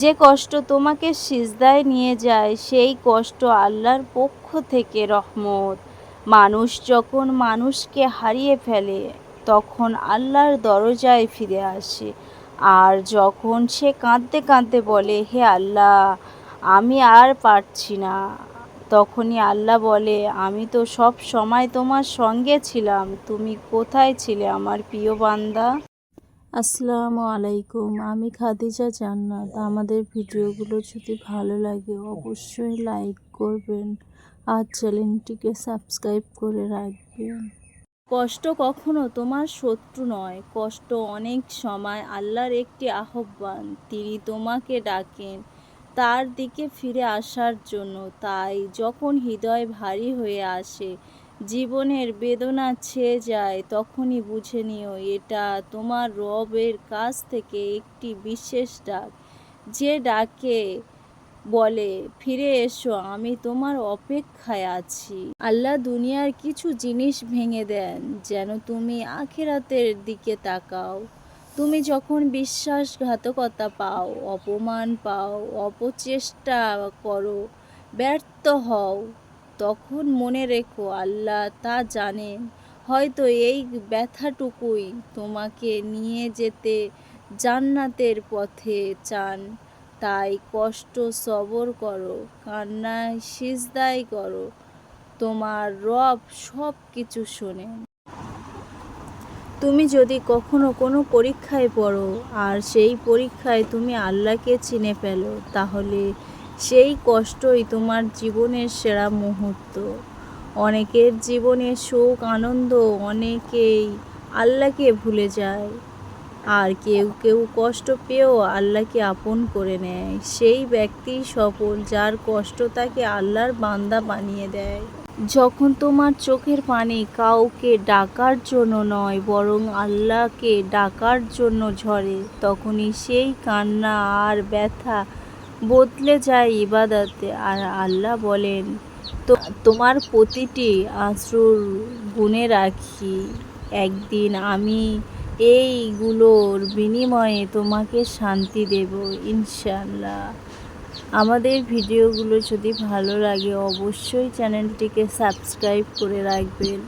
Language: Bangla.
যে কষ্ট তোমাকে সিজদায় নিয়ে যায় সেই কষ্ট আল্লাহর পক্ষ থেকে রহমত। মানুষ যখন মানুষকে হারিয়ে ফেলে তখন আল্লাহর দরজায় ফিরে আসে, আর যখন সে কাঁদতে কাঁদতে বলে, হে আল্লাহ আমি আর পারছি না, তখনই আল্লাহ বলে, আমি তো সব সময় তোমার সঙ্গে ছিলাম, তুমি কোথায় ছিলে আমার প্রিয় বান্দা। আসসালামু আলাইকুম, আমি খাদিজা জান্নাত। আমাদের ভিডিওগুলো যদি ভালো লাগে অবশ্যই লাইক করবেন আর চ্যানেলটিকে সাবস্ক্রাইব করে রাখবেন। কষ্ট কখনো তোমার শত্রু নয়, কষ্ট অনেক সময় আল্লাহর একটি আহ্বান। তিনি তোমাকে ডাকেন তার দিকে ফিরে আসার জন্য। তাই যখন হৃদয় ভারী হয়ে আসে, জীবনের বেদনা ছেয়ে যায়, তখনই বুঝে নিও এটা তোমার রবের কাছ থেকে একটি বিশেষ ডাক। যে ডাকে বলে, ফিরে এসো, আমি তোমার অপেক্ষায় আছি। আল্লাহ দুনিয়ার কিছু জিনিস ভেঙে দেন যেন তুমি আখিরাতের দিকে তাকাও। তুমি যখন বিশ্বাসঘাতকতা পাও, অপমান পাও, অপচেষ্টা করো, ব্যর্থ হও, তখন মনে রেখো আল্লাহ তা জানেন। হয়তো এই ব্যথাটুকুই তোমাকে নিয়ে যেতে জান্নাতের পথে চান। তাই কষ্ট সবর করো, কান্নায় সিজদায় করো, তোমার রব সব কিছু শোনেন। তুমি যদি কখনো কোনো পরীক্ষায় পড়ো আর সেই পরীক্ষায় তুমি আল্লাহকে চিনে ফেলো, তাহলে সেই কষ্টই তোমার জীবনের সেরা মুহূর্ত। অনেকের জীবনে সুখ আনন্দ, অনেকেই আল্লাহকে ভুলে যায়, আর কেউ কেউ কষ্ট পেয়েও আল্লাহকে আপন করে নেয়। সেই ব্যক্তি সফল যার কষ্ট তাকে আল্লাহর বান্দা বানিয়ে দেয়। যখন তোমার চোখের পানি কাউকে ডাকার জন্য নয় বরং আল্লাহকে ডাকার জন্য ঝরে, তখনই সেই কান্না আর ব্যথা বদলে যায় ইবাদতে। আর আল্লাহ বলেন, তোমার প্রতিটি অশ্রুর গুণে রাখি, একদিন আমি এইগুলোর বিনিময়ে তোমাকে শান্তি দেব ইনশাআল্লাহ। আমাদের ভিডিওগুলো যদি ভালো লাগে অবশ্যই চ্যানেলটিকে সাবস্ক্রাইব করে রাখবেন।